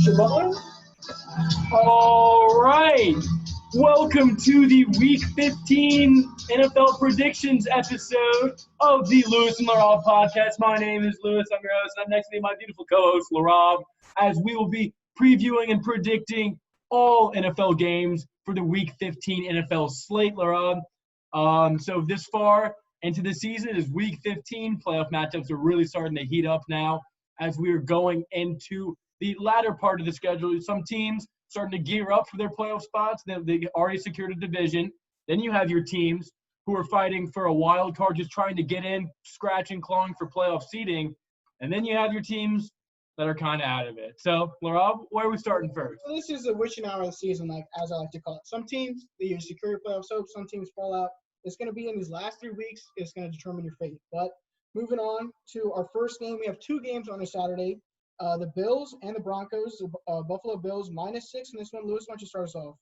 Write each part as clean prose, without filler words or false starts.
Mr. Butler. All right. Welcome to the Week 15 NFL predictions episode of the Lewis and Laraib podcast. My name is Lewis. I'm your host. I'm next to me, my beautiful co-host, Laraib, as we will be previewing and predicting all NFL games for the Week 15 NFL slate, Laraib. So this far into the season is Week 15. Playoff matchups are really starting to heat up now as we are going into the latter part of the schedule. Some teams starting to gear up for their playoff spots. They already secured a division. Then you have your teams who are fighting for a wild card, just trying to get in, scratching, clawing for playoff seeding. And then you have your teams that are kind of out of it. So, Laraib, where are we starting first? Well, this is the witching hour of the season, like as I like to call it. Some teams, they secure your playoff hopes. Some teams fall out. It's going to be in these last 3 weeks. It's going to determine your fate. But moving on to our first game, we have 2 games on a Saturday. The Bills and the Broncos, Buffalo Bills -6 in this one. Lewis, why don't you start us off?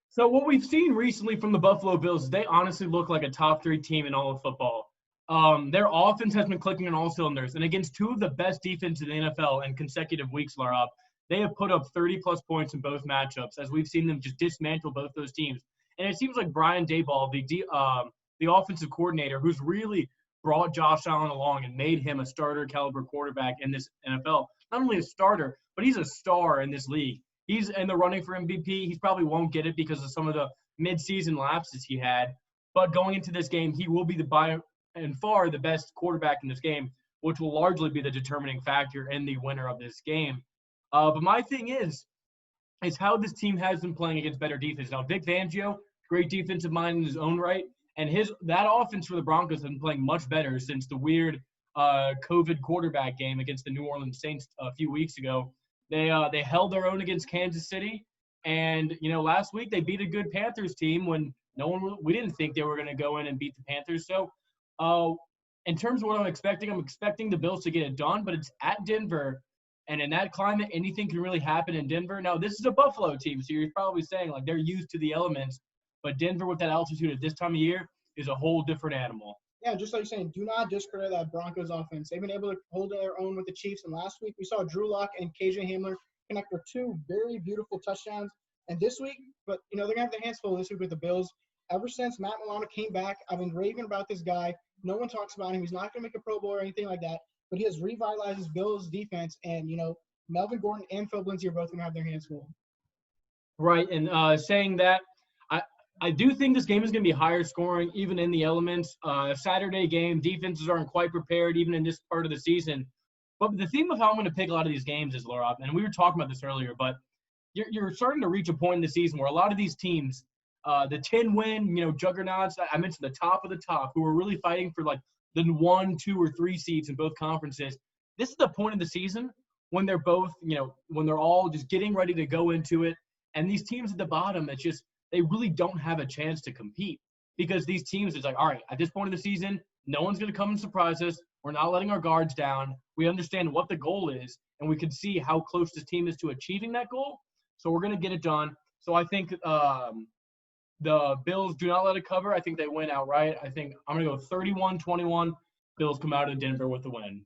So what we've seen recently from the Buffalo Bills is they honestly look like a top 3 team in all of football. Their offense has been clicking on all cylinders. And against 2 of the best defenses in the NFL in consecutive weeks, Laraib, they have put up 30-plus points in both matchups as we've seen them just dismantle both those teams. And it seems like Brian Daboll, the offensive coordinator, who's really brought Josh Allen along and made him a starter caliber quarterback in this NFL. Not only a starter, but he's a star in this league. He's in the running for MVP. He probably won't get it because of some of the midseason lapses he had. But going into this game, he will be by and far the best quarterback in this game, which will largely be the determining factor in the winner of this game. But my thing is how this team has been playing against better defense. Now, Vic Fangio, great defensive mind in his own right. And that offense for the Broncos has been playing much better since the weird COVID quarterback game against the New Orleans Saints a few weeks ago. They held their own against Kansas City, and last week they beat a good Panthers team when we didn't think they were going to go in and beat the Panthers. So, in terms of what I'm expecting the Bills to get it done, but it's at Denver, and in that climate, anything can really happen in Denver. Now, this is a Buffalo team, so you're probably saying like they're used to the elements. But Denver, with that altitude at this time of year, is a whole different animal. Yeah, just like you're saying, do not discredit that Broncos offense. They've been able to hold their own with the Chiefs. And last week, we saw Drew Lock and KJ Hamler connect for 2 very beautiful touchdowns. And this week, but they're going to have their hands full this week with the Bills. Ever since Matt Milano came back, I've been raving about this guy. No one talks about him. He's not going to make a Pro Bowl or anything like that. But he has revitalized his Bills defense. And, Melvin Gordon and Phil Lindsay are both going to have their hands full. Right, and saying that, I do think this game is going to be higher scoring, even in the elements. Saturday game, defenses aren't quite prepared, even in this part of the season. But the theme of how I'm going to pick a lot of these games is, Laraib, and we were talking about this earlier, but you're starting to reach a point in the season where a lot of these teams, the 10-win, juggernauts, I mentioned the top of the top, who are really fighting for like the 1, 2, or 3 seeds in both conferences. This is the point of the season when they're both, when they're all just getting ready to go into it. And these teams at the bottom, it's just – they really don't have a chance to compete because these teams, it's like, all right, at this point of the season, no one's going to come and surprise us. We're not letting our guards down. We understand what the goal is, and we can see how close this team is to achieving that goal. So we're going to get it done. So I think the Bills do not let it cover. I think they win outright. I think I'm going to go 31-21. Bills come out of Denver with the win.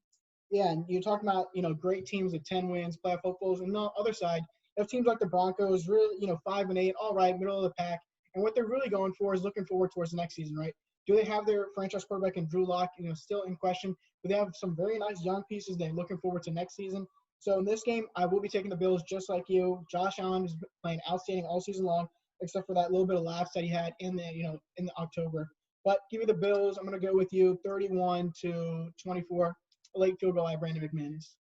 Yeah, and you're talking about, great teams with 10 wins, playoff hopefuls, and the other side, you have teams like the Broncos, really, 5-8, all right, middle of the pack. And what they're really going for is looking forward towards the next season, right? Do they have their franchise quarterback in Drew Lock, still in question? But they have some very nice young pieces they're looking forward to next season. So in this game, I will be taking the Bills just like you. Josh Allen is playing outstanding all season long, except for that little bit of lapse that he had in the October. But give me the Bills. I'm going to go with you, 31-24. A late field goal by Brandon McManus.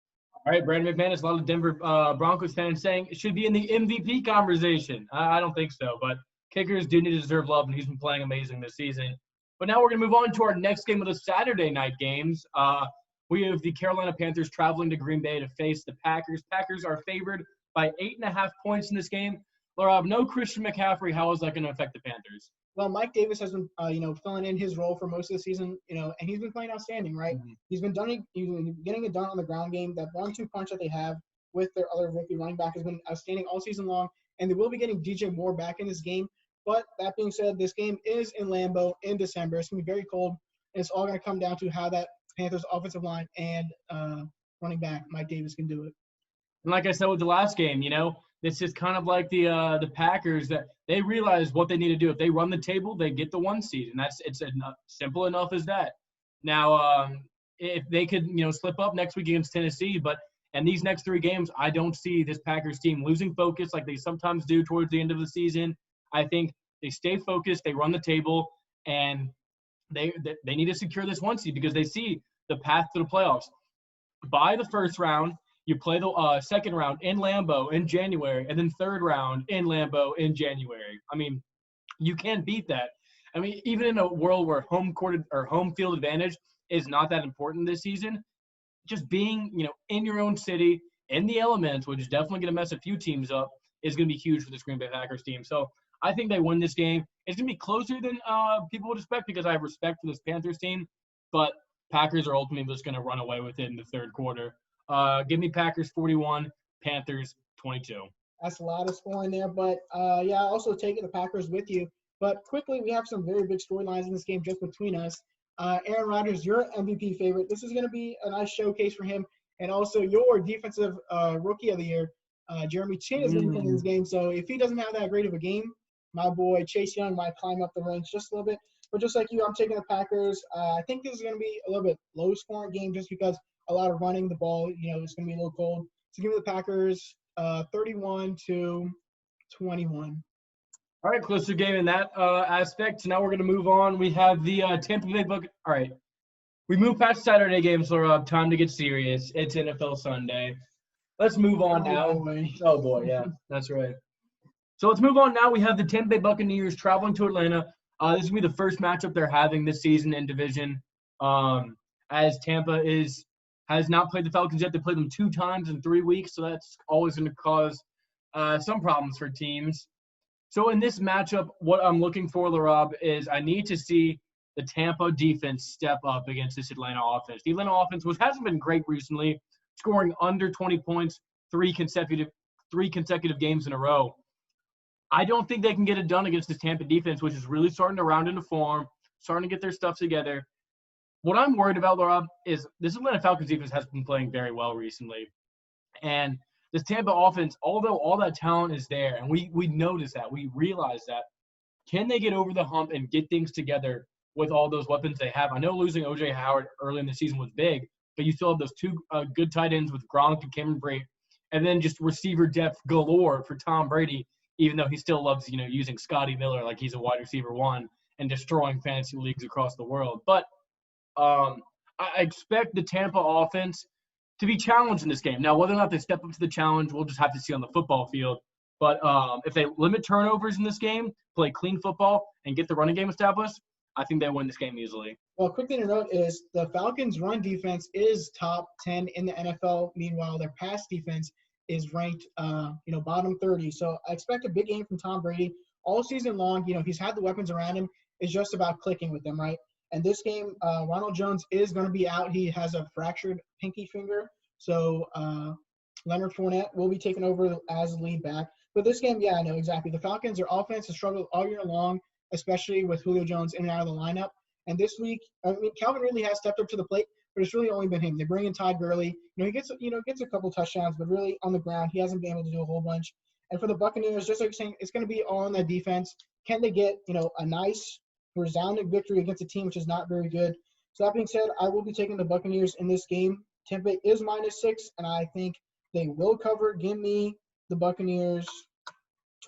All right, Brandon McManus, a lot of Denver Broncos fans saying it should be in the MVP conversation. I don't think so, but kickers do need to deserve love, and he's been playing amazing this season. But now we're going to move on to our next game of the Saturday night games. We have the Carolina Panthers traveling to Green Bay to face the Packers. Packers are favored by 8.5 points in this game. Laraib, no Christian McCaffrey. How is that going to affect the Panthers? Well, Mike Davis has been, filling in his role for most of the season, and he's been playing outstanding, right? Mm-hmm. He's been getting it done on the ground game. That 1-2 punch that they have with their other rookie running back has been outstanding all season long, and they will be getting DJ Moore back in this game. But that being said, this game is in Lambeau in December. It's going to be very cold, and it's all going to come down to how that Panthers offensive line and running back Mike Davis can do it. And like I said with the last game, this is kind of like the Packers that they realize what they need to do. If they run the table, they get the 1 seed, and it's enough, simple enough as that. Now, if they could, slip up next week against Tennessee, but in these next 3 games, I don't see this Packers team losing focus like they sometimes do towards the end of the season. I think they stay focused, they run the table, and they need to secure this 1 seed because they see the path to the playoffs. By the first round, you play the second round in Lambeau in January, and then third round in Lambeau in January. I mean, you can't beat that. I mean, even in a world where home field advantage is not that important this season, just being, in your own city, in the elements, which is definitely going to mess a few teams up, is going to be huge for this Green Bay Packers team. So I think they win this game. It's going to be closer than people would expect because I have respect for this Panthers team, but Packers are ultimately just going to run away with it in the third quarter. Give me Packers 41, Panthers 22. That's a lot of scoring there, but yeah, also taking the Packers with you. But quickly, we have some very big storylines in this game just between us. Aaron Rodgers, your MVP favorite. This is going to be a nice showcase for him. And also your defensive rookie of the year, Jeremy Chin, is going to be playing in this game. So if he doesn't have that great of a game, my boy Chase Young might climb up the ranks just a little bit. But just like you, I'm taking the Packers. I think this is going to be a little bit low-scoring game just because a lot of running the ball. It's going to be a little cold. So give me the Packers 31-21. All right, closer game in that aspect. So now we're going to move on. We have the Tampa Bay Buccaneers. All right. We move past Saturday games, so time to get serious. It's NFL Sunday. Let's move on now. Boy. Oh, boy, yeah, that's right. So let's move on now. We have the Tampa Bay Buccaneers traveling to Atlanta. This is going to be the first matchup they're having this season in division, as Tampa has not played the Falcons yet. They played them 2 times in 3 weeks, so that's always going to cause some problems for teams. So in this matchup, what I'm looking for, Laraib, is I need to see the Tampa defense step up against this Atlanta offense. The Atlanta offense, which hasn't been great recently, scoring under 20 points 3 consecutive games in a row. I don't think they can get it done against this Tampa defense, which is really starting to round into form, starting to get their stuff together. What I'm worried about, Laura, is this Atlanta Falcons defense has been playing very well recently. And this Tampa offense, although all that talent is there, and we notice that, we realize that, can they get over the hump and get things together with all those weapons they have? I know losing O.J. Howard early in the season was big, but you still have those 2 good tight ends with Gronk and Cameron Brate, and then just receiver depth galore for Tom Brady, even though he still loves, using Scotty Miller like he's a wide receiver 1 and destroying fantasy leagues across the world. But I expect the Tampa offense to be challenged in this game. Now, whether or not they step up to the challenge, we'll just have to see on the football field. But if they limit turnovers in this game, play clean football, and get the running game established, I think they win this game easily. Well, quick thing to note is the Falcons' run defense is top 10 in the NFL. Meanwhile, their pass defense is ranked, bottom 30. So I expect a big game from Tom Brady all season long. He's had the weapons around him. It's just about clicking with them, right? And this game, Ronald Jones is going to be out. He has a fractured pinky finger. So Leonard Fournette will be taking over as the lead back. But this game, yeah, I know exactly. The Falcons, their offense has struggled all year long, especially with Julio Jones in and out of the lineup. And this week, Calvin Ridley has stepped up to the plate, but it's really only been him. They bring in Todd Gurley. He gets a couple touchdowns, but really on the ground, he hasn't been able to do a whole bunch. And for the Buccaneers, just like you're saying, it's going to be all on that defense. Can they get, a nice resounding victory against a team which is not very good? So that being said, I will be taking the Buccaneers in this game. Tampa is -6, and I think they will cover. Give me the Buccaneers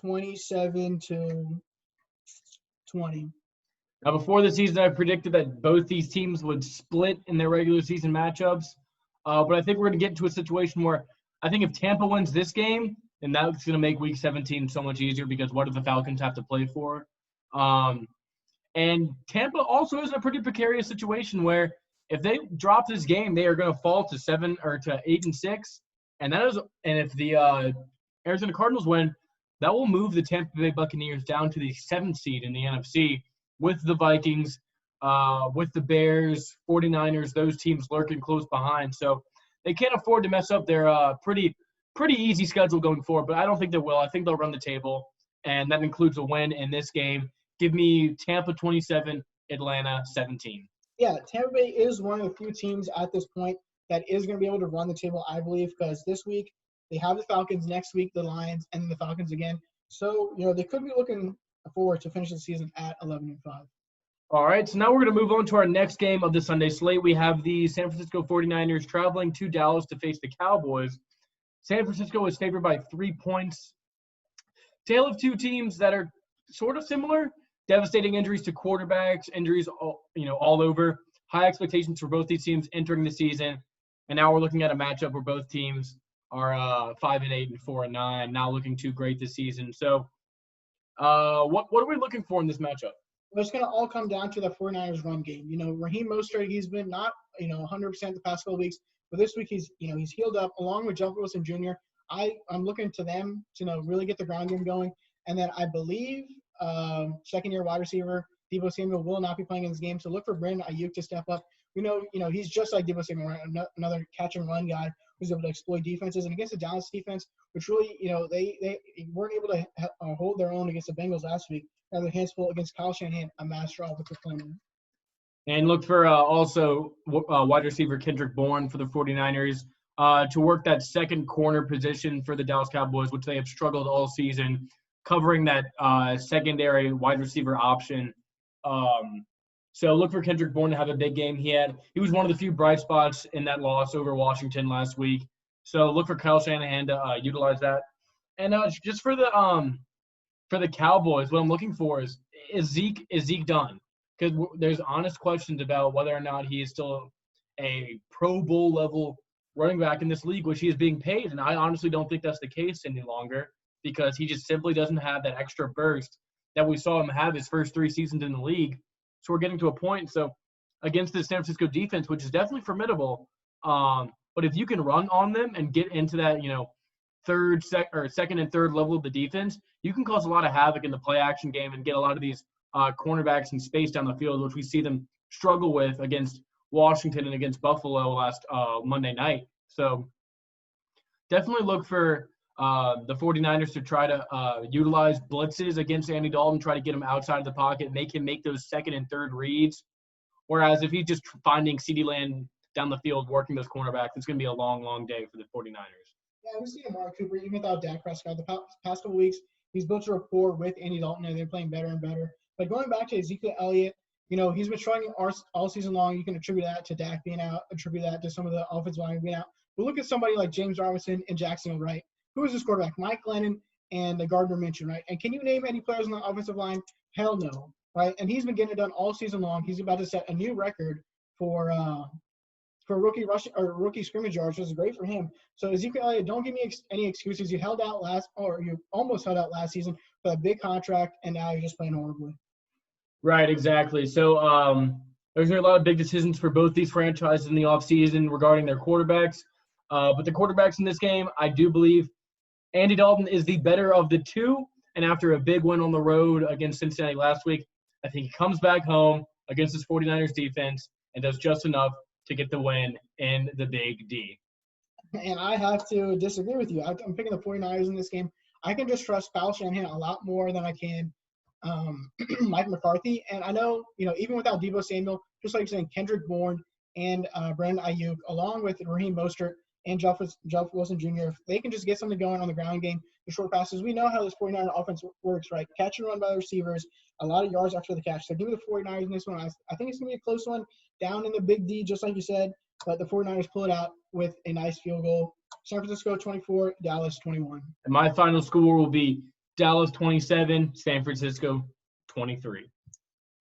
27-20. Now, before the season, I predicted that both these teams would split in their regular season matchups. But I think we're going to get into a situation where I think if Tampa wins this game, then that's going to make Week 17 so much easier because what do the Falcons have to play for? And Tampa also is in a pretty precarious situation where if they drop this game, they are going to fall to 8-6. And if the Arizona Cardinals win, that will move the Tampa Bay Buccaneers down to the 7th seed in the NFC with the Vikings, with the Bears, 49ers, those teams lurking close behind. So they can't afford to mess up their pretty easy schedule going forward, but I don't think they will. I think they'll run the table, and that includes a win in this game. Give me Tampa 27, Atlanta 17. Yeah, Tampa Bay is one of the few teams at this point that is going to be able to run the table, I believe, because this week They have the Falcons next week, the Lions, and then the Falcons again. So, they could be looking forward to finish the season at 11-5. All right, so now we're going to move on to our next game of the Sunday slate. We have the San Francisco 49ers traveling to Dallas to face the Cowboys. San Francisco is favored by 3 points. Tale of two teams that are sort of similar. Devastating injuries to quarterbacks, injuries all over. High expectations for both these teams entering the season. And now we're looking at a matchup where both teams are 5-8 and 4-9, not looking too great this season. So what are we looking for in this matchup? Well, it's going to all come down to the 49ers run game. Raheem Mostert, he's been not, 100% the past couple of weeks, but this week he's healed up along with Jeff Wilson Jr. I'm looking to them to really get the ground game going. And then I believe second-year wide receiver Deebo Samuel will not be playing in this game, so look for Brandon Ayuk to step up. He's just like Deebo Samuel, right? Another catch-and-run guy who's able to exploit defenses. And against the Dallas defense, which really, they weren't able to hold their own against the Bengals last week. Now their hands full against Kyle Shanahan, a master offensive player. And look for also wide receiver Kendrick Bourne for the 49ers to work that second corner position for the Dallas Cowboys, which they have struggled all season, covering that secondary wide receiver option. So look for Kendrick Bourne to have a big game. He was one of the few bright spots in that loss over Washington last week. So look for Kyle Shanahan to utilize that. And just for the Cowboys, what I'm looking for is Zeke done? Because there's honest questions about whether or not he is still a Pro Bowl level running back in this league, which he is being paid. And I honestly don't think that's the case any longer because he just simply doesn't have that extra burst that we saw him have his first 3 seasons in the league. So we're getting to a point. So against the San Francisco defense, which is definitely formidable, but if you can run on them and get into that, second and third level of the defense, you can cause a lot of havoc in the play action game and get a lot of these cornerbacks in space down the field, which we see them struggle with against Washington and against Buffalo last Monday night. So definitely look for the 49ers to try to utilize blitzes against Andy Dalton, try to get him outside of the pocket, make him make those second and third reads. Whereas if he's just finding CeeDee Lamb down the field, working those cornerbacks, it's going to be a long, long day for the 49ers. Yeah, we've seen Amari Cooper, even without Dak Prescott, the past couple weeks, he's built a rapport with Andy Dalton, and they're playing better and better. But going back to Ezekiel Elliott, he's been struggling all season long. You can attribute that to Dak being out, attribute that to some of the offensive line being out. But look at somebody like James Robinson and Jacksonville, right? Who is this quarterback? Mike Glennon and Gardner Minshew, right? And can you name any players on the offensive line? Hell no, right? And he's been getting it done all season long. He's about to set a new record for rookie rushing or rookie scrimmage yards, which is great for him. So Ezekiel Elliott, don't give me any excuses. You almost held out last season for a big contract, and now you're just playing horribly. Right, exactly. So there's going to be a lot of big decisions for both these franchises in the offseason regarding their quarterbacks. But the quarterbacks in this game, I do believe Andy Dalton is the better of the two. And after a big win on the road against Cincinnati last week, I think he comes back home against this 49ers defense and does just enough to get the win in the Big D. And I have to disagree with you. I'm picking the 49ers in this game. I can just trust Kyle Shanahan a lot more than I can Mike McCarthy. And I know, even without Deebo Samuel, just like you're saying, Kendrick Bourne and Brandon Ayuk, along with Raheem Mostert and Jeff Wilson Jr., if they can just get something going on the ground game, the short passes, we know how this 49er offense works, right? Catch and run by the receivers, a lot of yards after the catch. So give me the 49ers in this one. I think it's going to be a close one down in the Big D, just like you said, but the 49ers pull it out with a nice field goal. San Francisco 24, Dallas 21. And my final score will be Dallas 27, San Francisco 23.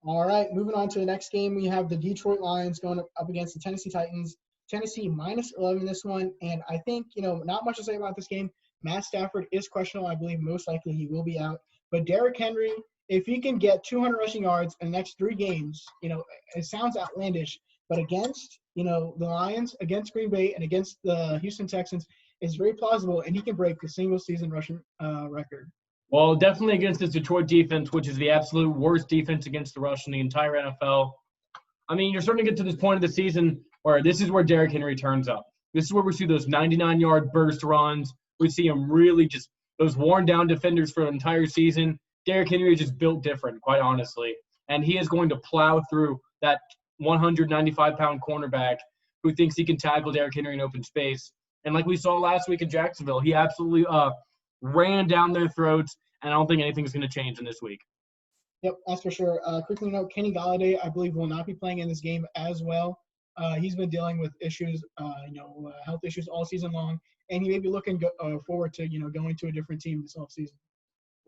All right, moving on to the next game, we have the Detroit Lions going up against the Tennessee Titans. Tennessee -11 in this one, and I think, not much to say about this game. Matt Stafford is questionable. I believe most likely he will be out. But Derrick Henry, if he can get 200 rushing yards in the next 3 games, it sounds outlandish, but against, the Lions, against Green Bay, and against the Houston Texans, it's very plausible, and he can break the single-season rushing record. Well, definitely against this Detroit defense, which is the absolute worst defense against the rush in the entire NFL. I mean, you're starting to get to this point of the season where this is where Derrick Henry turns up. This is where we see those 99-yard burst runs. We see him really just those worn-down defenders for an entire season. Derrick Henry is just built different, quite honestly. And he is going to plow through that 195-pound cornerback who thinks he can tackle Derrick Henry in open space. And like we saw last week in Jacksonville, he absolutely ran down their throats, and I don't think anything's going to change in this week. Yep, that's for sure. Quickly note, Kenny Galladay, I believe, will not be playing in this game as well. He's been dealing with issues, health issues all season long, and he may be looking forward to, going to a different team this offseason.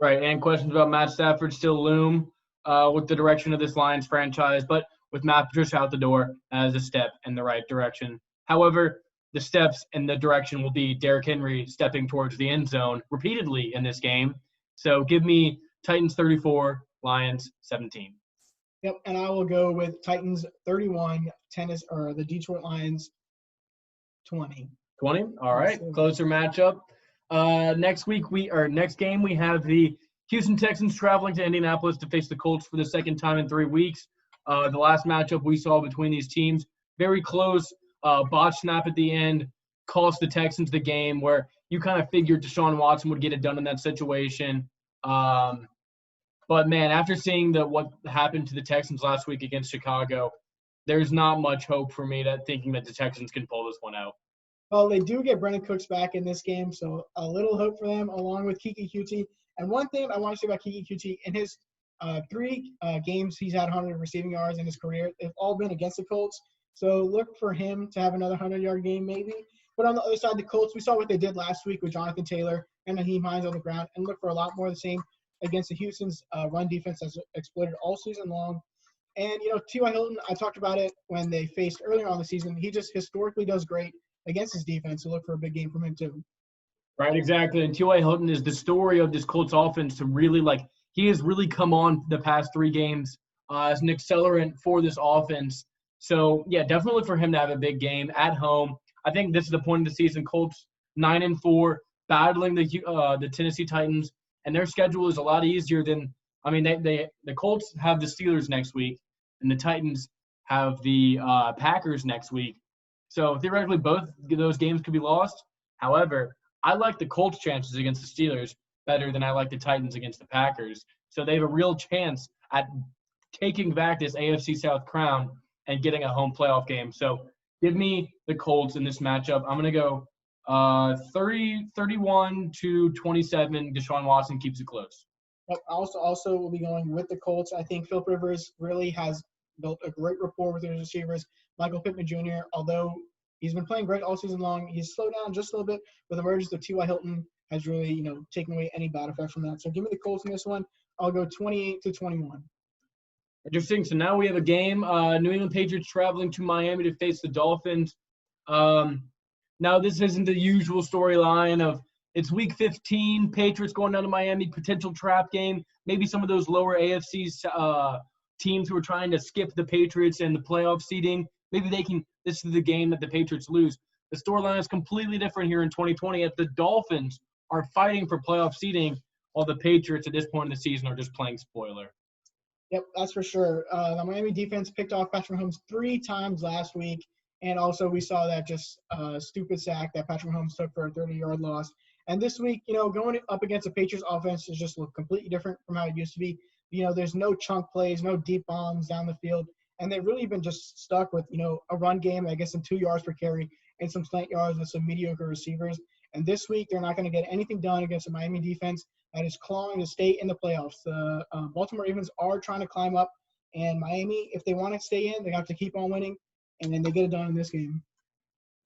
Right, and questions about Matt Stafford still loom with the direction of this Lions franchise, but with Matt Patricia out the door as a step in the right direction. However, the steps in the direction will be Derrick Henry stepping towards the end zone repeatedly in this game. So give me Titans 34, Lions 17. Yep, and I will go with Titans 31, the Detroit Lions 20. 20? All right, closer matchup. Next game we have the Houston Texans traveling to Indianapolis to face the Colts for the second time in 3 weeks. The last matchup we saw between these teams, very close. Botch snap at the end cost the Texans the game, where you kind of figured Deshaun Watson would get it done in that situation. But, man, after seeing what happened to the Texans last week against Chicago, there's not much hope for me thinking that the Texans can pull this one out. Well, they do get Brendan Cooks back in this game, so a little hope for them, along with Keke Coutee. And one thing I want to say about Keke Coutee, in his 3 games he's had 100 receiving yards in his career, they've all been against the Colts. So look for him to have another 100-yard game maybe. But on the other side, the Colts, we saw what they did last week with Jonathan Taylor and Naheem Hines on the ground, and look for a lot more of the same against the Houston's run defense that's exploited all season long. And, T.Y. Hilton, I talked about it when they faced earlier on the season. He just historically does great against his defense, so look for a big game from him too. Right, exactly. And T.Y. Hilton is the story of this Colts offense to really, he has really come on the past 3 games as an accelerant for this offense. So, yeah, definitely for him to have a big game at home. I think this is the point of the season. Colts 9-4, battling the Tennessee Titans, and their schedule is a lot easier than – the Colts have the Steelers next week, and the Titans have the Packers next week. So, theoretically, both those games could be lost. However, I like the Colts' chances against the Steelers better than I like the Titans against the Packers. So, they have a real chance at taking back this AFC South crown and getting a home playoff game. So, give me the Colts in this matchup. I'm going to go 31-27. Deshaun Watson keeps it close. But also will be going with the Colts. I think Philip Rivers really has built a great rapport with his receivers. Michael Pittman Jr., although he's been playing great all season long, he's slowed down just a little bit. With the emergence of T.Y. Hilton has really, taken away any bad effect from that. So give me the Colts in this one. I'll go 28-21. Interesting. So now we have a game. New England Patriots traveling to Miami to face the Dolphins. Now this isn't the usual storyline of it's week 15, Patriots going down to Miami, potential trap game. Maybe some of those lower AFC teams who are trying to skip the Patriots and the playoff seeding, maybe this is the game that the Patriots lose. The storyline is completely different here in 2020 as the Dolphins are fighting for playoff seeding while the Patriots at this point in the season are just playing spoiler. Yep, that's for sure. The Miami defense picked off Patrick Mahomes 3 times last week, and also we saw that just stupid sack that Patrick Mahomes took for a 30-yard loss. And this week, going up against the Patriots offense is just look completely different from how it used to be. There's no chunk plays, no deep bombs down the field, and they've really been just stuck with, a run game, I guess, some 2 yards per carry and some slant yards with some mediocre receivers. And this week, they're not going to get anything done against the Miami defense that is clawing to stay in the playoffs. The Baltimore Ravens are trying to climb up, and Miami, if they want to stay in, they have to keep on winning, and then they get it done in this game.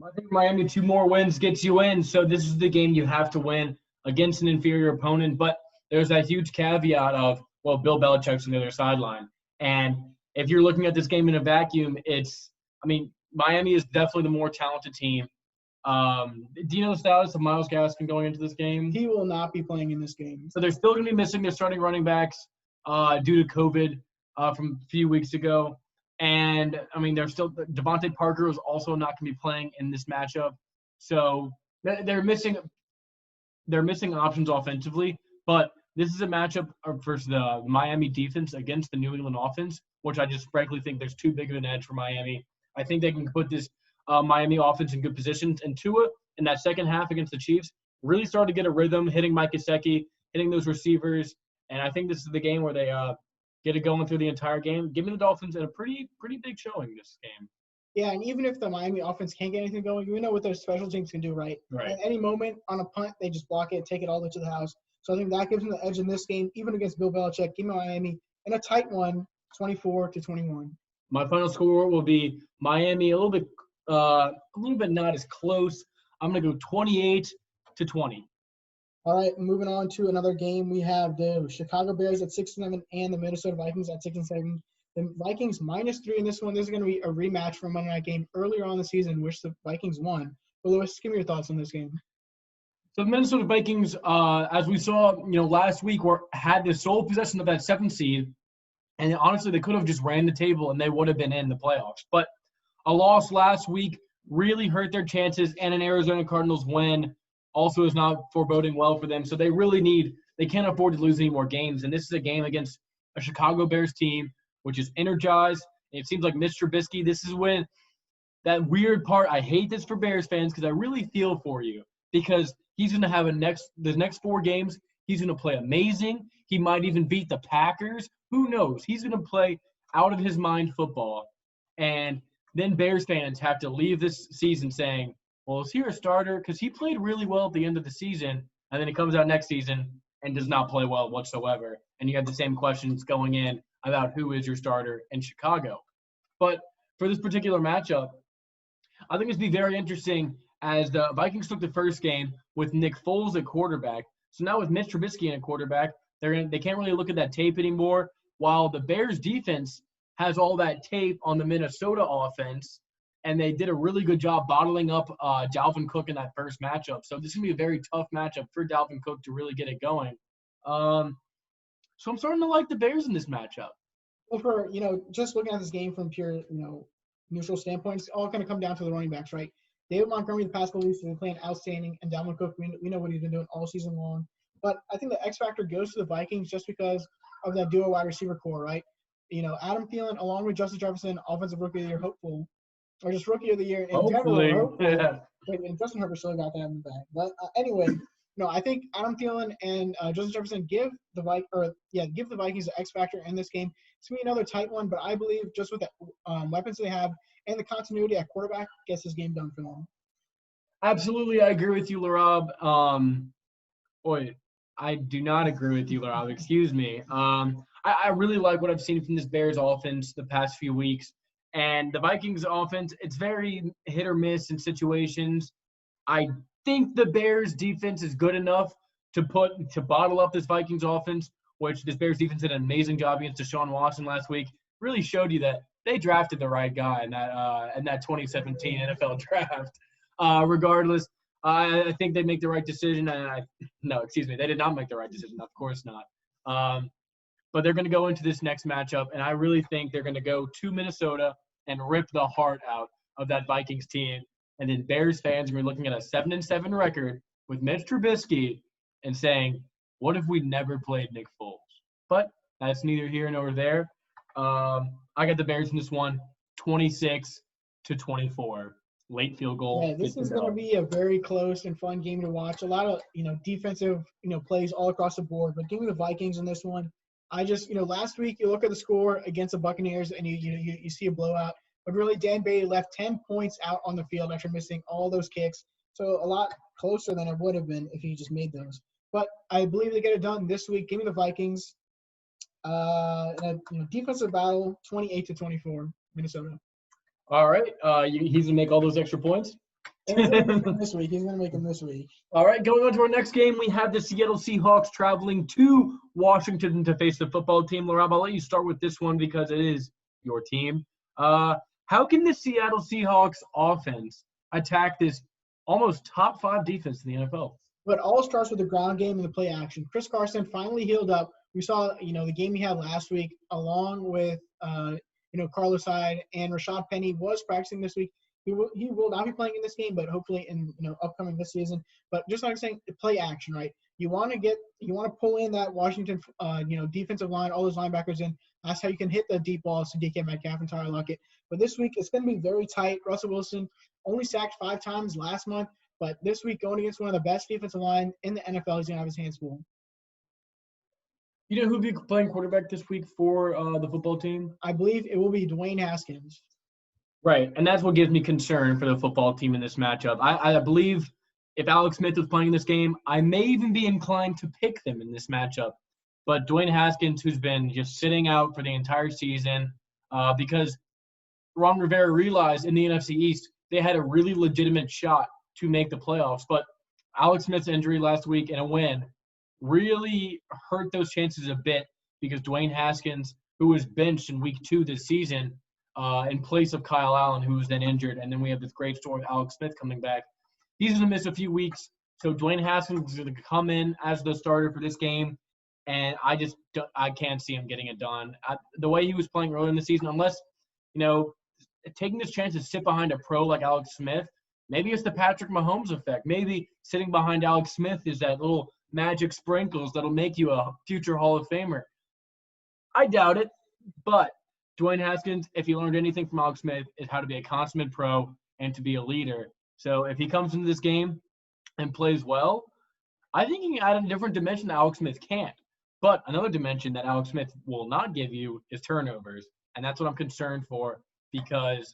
I think Miami 2 more wins gets you in, so this is the game you have to win against an inferior opponent. But there's that huge caveat of, Bill Belichick's on the other sideline. And if you're looking at this game in a vacuum, Miami is definitely the more talented team. Do you know the status of Myles Gaskin going into this game? He will not be playing in this game. So they're still going to be missing their starting running backs due to COVID from a few weeks ago. And, they're still – Devontae Parker is also not going to be playing in this matchup. So they're missing options offensively. But this is a matchup versus the Miami defense against the New England offense, which I just frankly think there's too big of an edge for Miami. I think they can put this Miami offense in good positions. And Tua, in that second half against the Chiefs, really started to get a rhythm, hitting Mike Gesicki, hitting those receivers. And I think this is the game where they get it going through the entire game. Give me the Dolphins in a pretty big showing this game. Yeah, and even if the Miami offense can't get anything going, we know what their special teams can do, right? Right. At any moment on a punt, they just block it, take it all the way to the house. So I think that gives them the edge in this game, even against Bill Belichick. Give me Miami in a tight one, 24-21. My final score will be Miami a little bit not as close. I'm gonna go 28-20. All right, moving on to another game. We have the Chicago Bears at 6-7 and the Minnesota Vikings at 6-7. The Vikings -3 in this one. This is going to be a rematch from Monday night game earlier on the season, which the Vikings won. But Lewis, give me your thoughts on this game. So the Minnesota Vikings, as we saw, last week, had the sole possession of that 7th seed, and honestly, they could have just ran the table and they would have been in the playoffs. But a loss last week really hurt their chances, and an Arizona Cardinals win also is not foreboding well for them. So they can't afford to lose any more games. And this is a game against a Chicago Bears team, which is energized. It seems like Mitch Trubisky, this is when that weird part, I hate this for Bears fans because I really feel for you because he's going to have the next 4 games. He's going to play amazing. He might even beat the Packers. Who knows? He's going to play out of his mind football. And then Bears fans have to leave this season saying, well, is he a starter? Because he played really well at the end of the season, and then he comes out next season and does not play well whatsoever. And you have the same questions going in about who is your starter in Chicago. But for this particular matchup, I think it's be very interesting as the Vikings took the first game with Nick Foles at quarterback. So now with Mitch Trubisky in a quarterback, they can't really look at that tape anymore, while the Bears defense has all that tape on the Minnesota offense, and they did a really good job bottling up Dalvin Cook in that first matchup. So this is going to be a very tough matchup for Dalvin Cook to really get it going. So I'm starting to like the Bears in this matchup. Well, for, just looking at this game from pure, neutral standpoint, it's all going to come down to the running backs, right? David Montgomery, the past couple weeks, has been playing outstanding, and Dalvin Cook, we know what he's been doing all season long. But I think the X factor goes to the Vikings just because of that duo wide receiver core, right? Adam Thielen, along with Justin Jefferson, offensive rookie of the year, hopeful, or just rookie of the year in Hopefully. general. Yeah. And Justin Herbert still got that in the bag. But anyway, I think Adam Thielen and Justin Jefferson give the Vikings the X factor in this game. It's going to be another tight one, but I believe just with the weapons they have and the continuity at quarterback gets this game done for them. Absolutely, I agree with you, Laraib. I do not agree with you, Laraib. Excuse me. I really like what I've seen from this Bears offense the past few weeks. And the Vikings offense, it's very hit or miss in situations. I think the Bears defense is good enough to bottle up this Vikings offense, which this Bears defense did an amazing job against Deshaun Watson last week. Really showed you that they drafted the right guy in that 2017 NFL draft. Regardless, I think they make the right decision. They did not make the right decision. Of course not. But they're going to go into this next matchup, and I really think they're going to go to Minnesota and rip the heart out of that Vikings team. And then Bears fans are going to be looking at a 7-7 record with Mitch Trubisky and saying, what if we never played Nick Foles? But that's neither here nor there. I got the Bears in this one, 26-24. Late field goal. Yeah, this is going to be a very close and fun game to watch. A lot of, defensive, plays all across the board. But give me the Vikings in this one. I just, last week you look at the score against the Buccaneers and you see a blowout. But really, Dan Bailey left 10 points out on the field after missing all those kicks. So a lot closer than it would have been if he just made those. But I believe they get it done this week. Give me the Vikings. In a defensive battle, 28-24, Minnesota. All right. He's going to make all those extra points? He's going to make them this week. All right. Going on to our next game, we have the Seattle Seahawks traveling to Washington to face the football team. Laraib, I'll let you start with this one because it is your team. How can the Seattle Seahawks offense attack this almost top 5 defense in the NFL? But it all starts with the ground game and the play action. Chris Carson finally healed up. We saw, the game he had last week along with, Carlos Hyde and Rashad Penny was practicing this week. He will not be playing in this game, but hopefully in, upcoming this season. But just like I'm saying, the play action, right? You want to pull in that Washington, defensive line, all those linebackers in. That's how you can hit the deep balls to DK Metcalf and Tyler Lockett. But this week, it's going to be very tight. Russell Wilson only sacked 5 times last month. But this week, going against one of the best defensive line in the NFL, he's going to have his hands full. You know who'll be playing quarterback this week for the football team? I believe it will be Dwayne Haskins. Right, and that's what gives me concern for the football team in this matchup. I believe if Alex Smith was playing this game, I may even be inclined to pick them in this matchup. But Dwayne Haskins, who's been just sitting out for the entire season because Ron Rivera realized in the NFC East they had a really legitimate shot to make the playoffs. But Alex Smith's injury last week and a win really hurt those chances a bit because Dwayne Haskins, who was benched in week 2 this season, in place of Kyle Allen, who was then injured. And then we have this great story of Alex Smith coming back. He's going to miss a few weeks. So Dwayne Haskins is going to come in as the starter for this game. And I can't see him getting it done. The way he was playing earlier in the season, unless, taking this chance to sit behind a pro like Alex Smith, maybe it's the Patrick Mahomes effect. Maybe sitting behind Alex Smith is that little magic sprinkles that'll make you a future Hall of Famer. I doubt it, but Dwayne Haskins, if he learned anything from Alex Smith, is how to be a consummate pro and to be a leader. So if he comes into this game and plays well, I think he can add a different dimension that Alex Smith can't. But another dimension that Alex Smith will not give you is turnovers. And that's what I'm concerned for because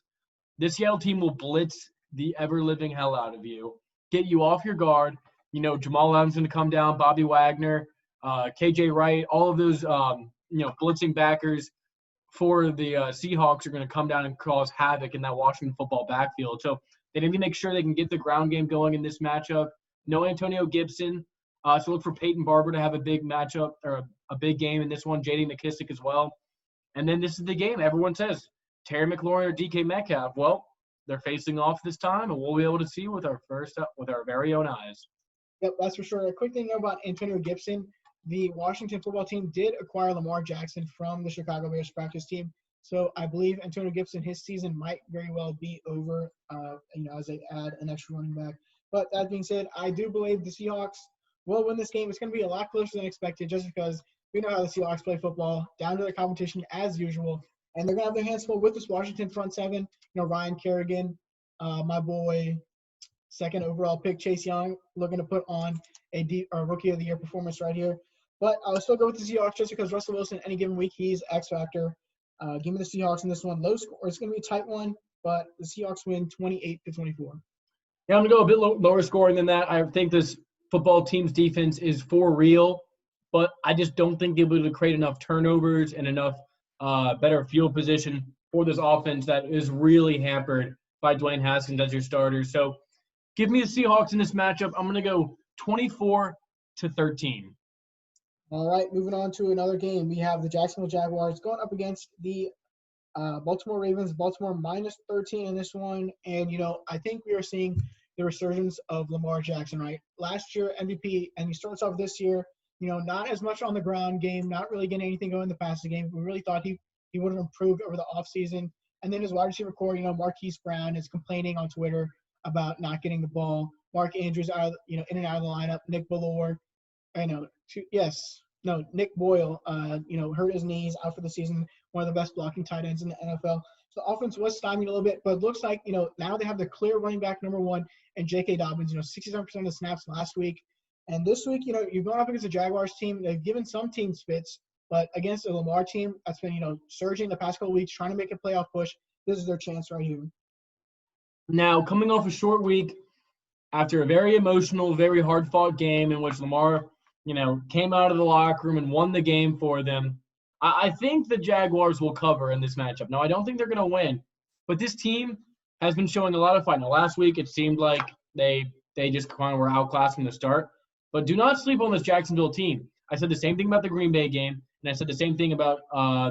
this Seattle team will blitz the ever-living hell out of you, get you off your guard. Jamal Adams going to come down, Bobby Wagner, KJ Wright, all of those, blitzing backers for the Seahawks are going to come down and cause havoc in that Washington football backfield. So they need to make sure they can get the ground game going in this matchup. No Antonio Gibson. So look for Peyton Barber to have a big matchup or a big game in this one. J.D. McKissick as well. And then this is the game. Everyone says Terry McLaurin or DK Metcalf. Well, they're facing off this time, and we'll be able to see with our very own eyes. Yep, that's for sure. A quick thing about Antonio Gibson. The Washington football team did acquire Lamar Jackson from the Chicago Bears practice team. So I believe Antonio Gibson, his season might very well be over, as they add an extra running back. But that being said, I do believe the Seahawks will win this game. It's going to be a lot closer than expected just because we know how the Seahawks play football, down to their competition as usual. And they're going to have their hands full with this Washington front seven. Ryan Kerrigan, my boy, second overall pick, Chase Young, looking to put on a Rookie of the Year performance right here. But I'll still go with the Seahawks just because Russell Wilson, any given week, he's X factor. Give me the Seahawks in this one. Low score. It's going to be a tight one, but the Seahawks win 28-24. Yeah, I'm going to go a bit lower scoring than that. I think this football team's defense is for real, but I just don't think they'll be able to create enough turnovers and enough better field position for this offense that is really hampered by Dwayne Haskins as your starter. So give me the Seahawks in this matchup. I'm going to go 24-13. All right, moving on to another game. We have the Jacksonville Jaguars going up against the Baltimore Ravens. Baltimore minus 13 in this one. And, I think we are seeing the resurgence of Lamar Jackson, right? Last year, MVP, and he starts off this year, not as much on the ground game, not really getting anything going in the passing game. We really thought he would have improved over the offseason. And then his wide receiver core, Marquise Brown is complaining on Twitter about not getting the ball. Mark Andrews out, in and out of the lineup. Nick Bellore, Nick Boyle, hurt his knees, out for the season. One of the best blocking tight ends in the NFL. So the offense was stymied a little bit, but it looks like, now they have the clear running back number one and J.K. Dobbins, 67% of the snaps last week. And this week, you're going up against the Jaguars team. They've given some teams fits, but against the Lamar team that's been, surging the past couple of weeks, trying to make a playoff push, this is their chance right here. Now, coming off a short week, after a very emotional, very hard-fought game in which Lamar, came out of the locker room and won the game for them, I think the Jaguars will cover in this matchup. Now, I don't think they're going to win, but this team has been showing a lot of fight. Now, last week it seemed like they just kind of were outclassed from the start. But do not sleep on this Jacksonville team. I said the same thing about the Green Bay game, and I said the same thing about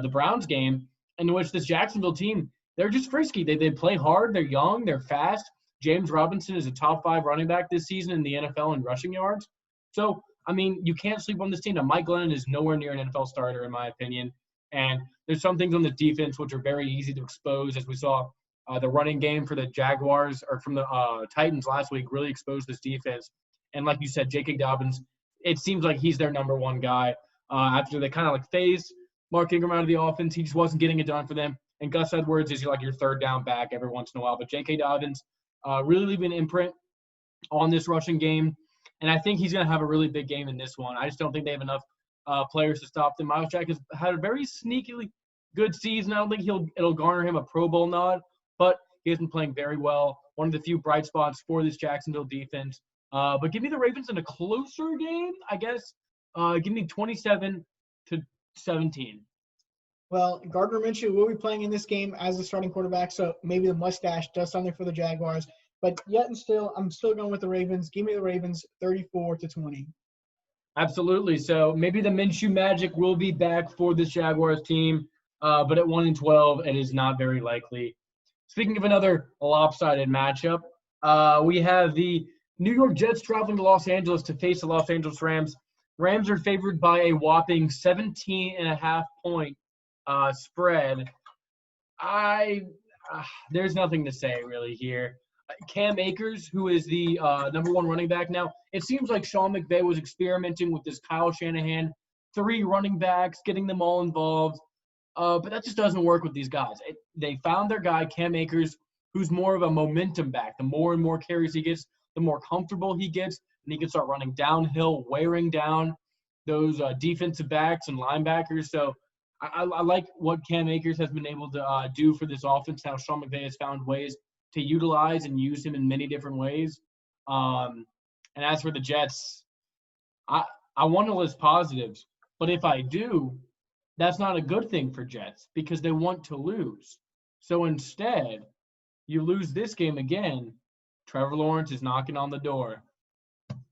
the Browns game, in which this Jacksonville team, they're just frisky. They play hard. They're young. They're fast. James Robinson is a top 5 running back this season in the NFL in rushing yards. So, you can't sleep on this team. Now, Mike Glennon is nowhere near an NFL starter, in my opinion. And there's some things on the defense which are very easy to expose, as we saw the running game for the Jaguars or from the Titans last week really exposed this defense. And like you said, J.K. Dobbins, it seems like he's their number one guy. After they kind of phased Mark Ingram out of the offense, he just wasn't getting it done for them. And Gus Edwards is your third down back every once in a while. But J.K. Dobbins really leaving an imprint on this rushing game. And I think he's going to have a really big game in this one. I just don't think they have enough players to stop them. Miles Jack has had a very sneakily good season. I don't think it'll garner him a Pro Bowl nod. But He has been playing very well. One of the few bright spots for this Jacksonville defense. But give me the Ravens in a closer game, I guess. Give me 27-17. Well, Gardner Minshew will be playing in this game as the starting quarterback, so maybe the mustache does something for the Jaguars. But yet and still, I'm still going with the Ravens. Give me the Ravens 34-20. Absolutely. So maybe the Minshew magic will be back for this Jaguars team, but at 1-12, it is not very likely. Speaking of another lopsided matchup, we have the New York Jets traveling to Los Angeles to face the Los Angeles Rams. Rams are favored by a whopping 17.5-point spread. There's nothing to say really here. Cam Akers, who is the number one running back now, it seems like Sean McVay was experimenting with this Kyle Shanahan, 3 running backs, getting them all involved. But that just doesn't work with these guys. They found their guy, Cam Akers, who's more of a momentum back. The more and more carries he gets, the more comfortable he gets, and he can start running downhill, wearing down those defensive backs and linebackers. So I like what Cam Akers has been able to do for this offense. Now Sean McVay has found ways to utilize and use him in many different ways. And as for the Jets, I want to list positives, but if I do, that's not a good thing for Jets because they want to lose. So instead, you lose this game again, Trevor Lawrence is knocking on the door.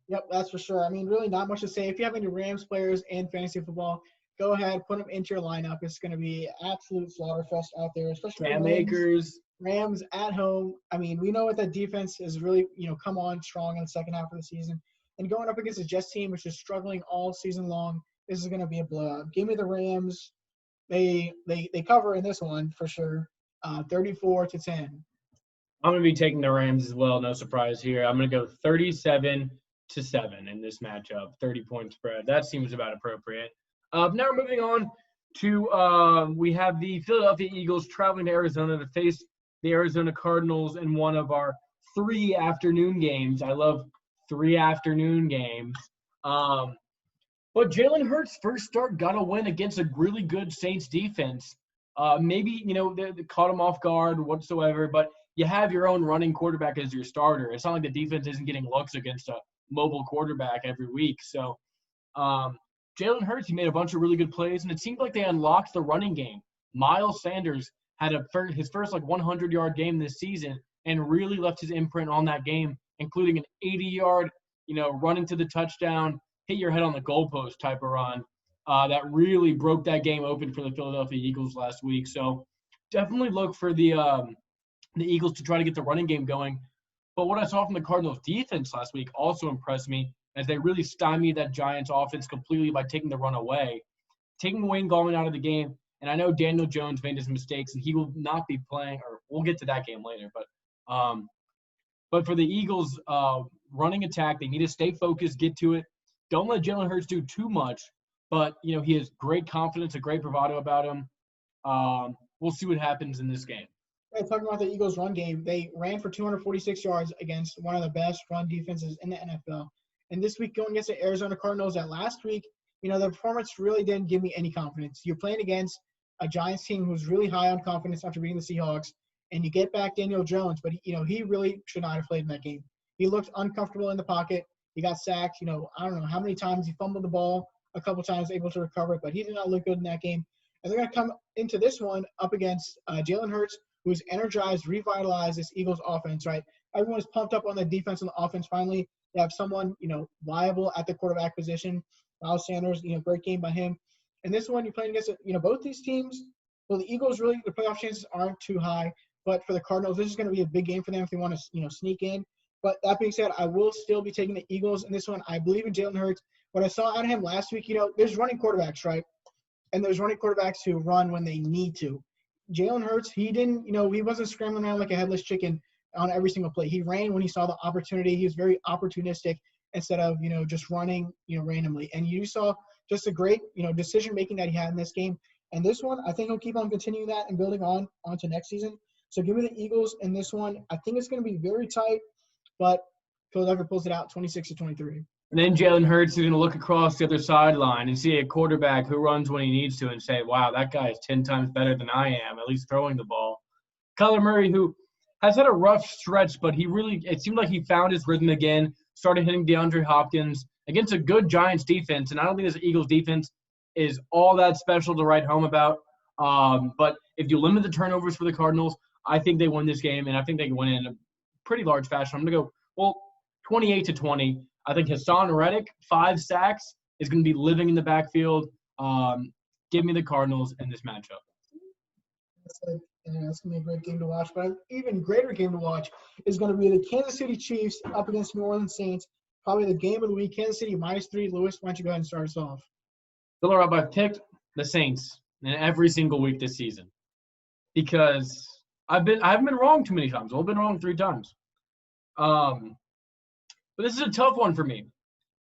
Yep, that's for sure. I mean, really not much to say. If you have any Rams players in fantasy football, go ahead, put them into your lineup. It's going to be absolute slaughterfest out there, especially Cam Akers. Rams at home. I mean, we know what that defense is really, come on strong in the second half of the season. And going up against a Jets team, which is struggling all season long, this is going to be a blowout. Give me the Rams. They cover in this one for sure, 34-10. I'm going to be taking the Rams as well. No surprise here. I'm going to go 37-7 in this matchup, 30-point spread. That seems about appropriate. Now we're moving on to we have the Philadelphia Eagles traveling to Arizona to face the Arizona Cardinals in one of our 3 afternoon games. I love 3 afternoon games. But Jalen Hurts' first start got a win against a really good Saints defense. Maybe, they caught him off guard whatsoever, but you have your own running quarterback as your starter. It's not like the defense isn't getting looks against a mobile quarterback every week. So Jalen Hurts, he made a bunch of really good plays, and it seemed like they unlocked the running game. Miles Sanders had his first 100-yard game this season and really left his imprint on that game, including an 80-yard, run into the touchdown, hit your head on the goalpost type of run. That really broke that game open for the Philadelphia Eagles last week. So definitely look for the Eagles to try to get the running game going. But what I saw from the Cardinals defense last week also impressed me as they really stymied that Giants offense completely by taking the run away, taking Wayne Gallman out of the game. And I know Daniel Jones made his mistakes and he will not be playing, or we'll get to that game later. But for the Eagles running attack, they need to stay focused, get to it. Don't let Jalen Hurts do too much. But, he has great confidence, a great bravado about him. We'll see what happens in this game. Right, talking about the Eagles' run game, they ran for 246 yards against one of the best run defenses in the NFL. And this week, going against the Arizona Cardinals, that last week, the performance really didn't give me any confidence. You're playing against a Giants team who's really high on confidence after beating the Seahawks, and you get back Daniel Jones, but, he really should not have played in that game. He looked uncomfortable in the pocket. He got sacked. I don't know how many times he fumbled the ball, a couple times able to recover it, but he did not look good in that game. And they're going to come into this one up against Jalen Hurts, who's energized, revitalized this Eagles offense, right? Everyone's pumped up on the defense and the offense. Finally, they have someone, viable at the quarterback position. Miles Sanders, great game by him. And this one, you're playing against, both these teams. Well, the Eagles really, the playoff chances aren't too high. But for the Cardinals, this is going to be a big game for them if they want to, sneak in. But that being said, I will still be taking the Eagles in this one. I believe in Jalen Hurts. What I saw out of him last week, there's running quarterbacks, right? And there's running quarterbacks who run when they need to. Jalen Hurts, he didn't, he wasn't scrambling around like a headless chicken on every single play. He ran when he saw the opportunity. He was very opportunistic instead of, just running, randomly. And you saw just a great, decision-making that he had in this game. And this one, I think he'll keep on continuing that and building on onto next season. So give me the Eagles in this one. I think it's going to be very tight, but Philadelphia pulls it out 26-23. And then Jalen Hurts is going to look across the other sideline and see a quarterback who runs when he needs to and say, wow, that guy is 10 times better than I am, at least throwing the ball. Kyler Murray, who has had a rough stretch, but it seemed like he found his rhythm again, started hitting DeAndre Hopkins against a good Giants defense. And I don't think this Eagles defense is all that special to write home about. But if you limit the turnovers for the Cardinals, I think they win this game, and I think they can win it in a pretty large fashion. I'm going to go, 28-20. I think Hassan Reddick, 5 sacks, is going to be living in the backfield. Give me the Cardinals in this matchup. That's going to be a great game to watch. But an even greater game to watch is going to be the Kansas City Chiefs up against New Orleans Saints. Probably the game of the week. Kansas City -3. Lewis, why don't you go ahead and start us off? Laraib, I've picked the Saints in every single week this season because I haven't been wrong too many times. I've been wrong 3 times. But this is a tough one for me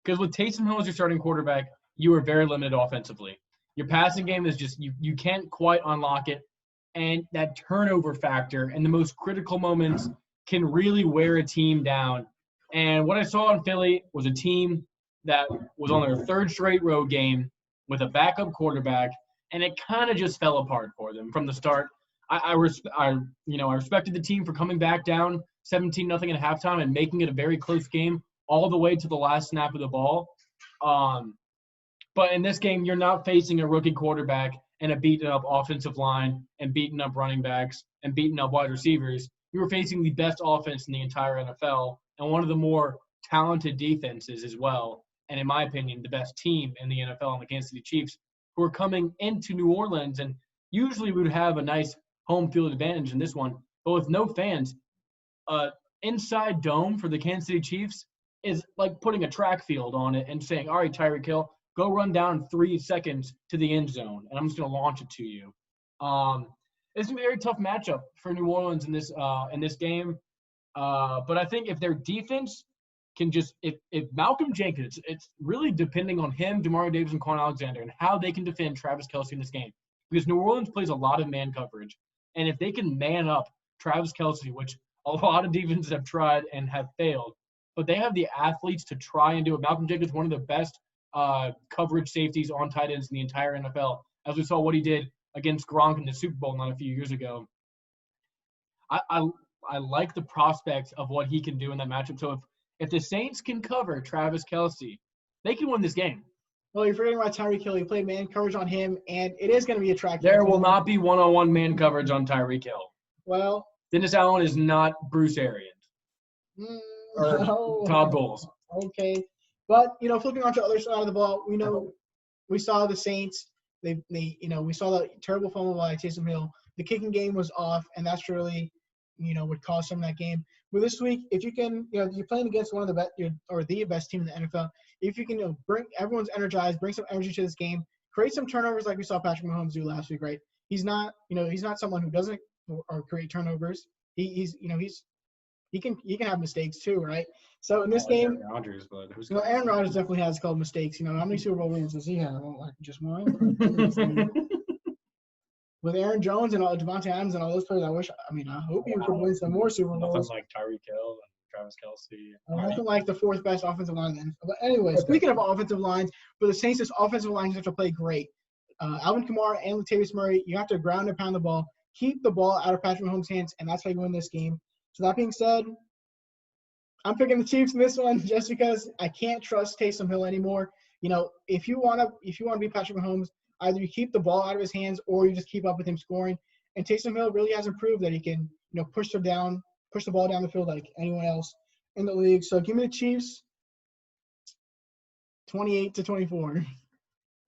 because with Taysom Hill as your starting quarterback, you are very limited offensively. Your passing game is just you can't quite unlock it, and that turnover factor in the most critical moments can really wear a team down. And what I saw in Philly was a team that was on their 3rd straight road game with a backup quarterback, and it kind of just fell apart for them from the start. I respected the team for coming back down 17-0 at halftime and making it a very close game all the way to the last snap of the ball. But in this game, you're not facing a rookie quarterback and a beaten-up offensive line and beaten-up running backs and beaten-up wide receivers. You were facing the best offense in the entire NFL and one of the more talented defenses as well. And in my opinion, the best team in the NFL, and the Kansas City Chiefs, who are coming into New Orleans. And usually we would have a nice home field advantage in this one. But with no fans, inside dome for the Kansas City Chiefs is like putting a track field on it and saying, all right, Tyreek Hill, go run down 3 seconds to the end zone, and I'm just going to launch it to you. It's a very tough matchup for New Orleans in this game. But I think if their defense can just – if Malcolm Jenkins, it's really depending on him, Demario Davis, and Quan Alexander, and how they can defend Travis Kelce in this game. Because New Orleans plays a lot of man coverage. And if they can man up Travis Kelce, which a lot of defenses have tried and have failed, but they have the athletes to try and do it. Malcolm Jenkins is one of the best coverage safeties on tight ends in the entire NFL, as we saw what he did against Gronk in the Super Bowl not a few years ago. I like the prospect of what he can do in that matchup. So if the Saints can cover Travis Kelce, they can win this game. Well, you're forgetting about Tyreek Hill. You played man coverage on him, and it is going to be attractive. There will not be one-on-one man coverage on Tyreek Hill. Well, Dennis Allen is not Bruce Arians or Todd Bowles. Okay. But, flipping on to the other side of the ball, we saw the Saints. We saw the terrible fumble by Taysom Hill. The kicking game was off, and that's really, would cause some of that game. But this week, if you can, you're playing against one of the best or the best team in the NFL. If you can, bring everyone's energized, bring some energy to this game, create some turnovers like we saw Patrick Mahomes do last week, right? He's not someone who doesn't or create turnovers. He can have mistakes too, right? So in this game, Aaron Rodgers, but Aaron Rodgers definitely has called mistakes. How many Super Bowl wins does he have? Like just one. With Aaron Jones and Devontae Adams and all those players, I hope you could win some more Super Bowls. Nothing like Tyreek Hill and Travis Kelce. Nothing like the 4th best offensive line then. But anyway, speaking of offensive lines, for the Saints, this offensive line have to play great. Alvin Kamara and Latavius Murray, you have to ground and pound the ball, keep the ball out of Patrick Mahomes' hands, and that's how you win this game. So that being said, I'm picking the Chiefs in this one just because I can't trust Taysom Hill anymore. If you want to beat Patrick Mahomes, either you keep the ball out of his hands or you just keep up with him scoring. And Taysom Hill really hasn't proved that he can, push the ball down the field like anyone else in the league. So give me the Chiefs 28-24.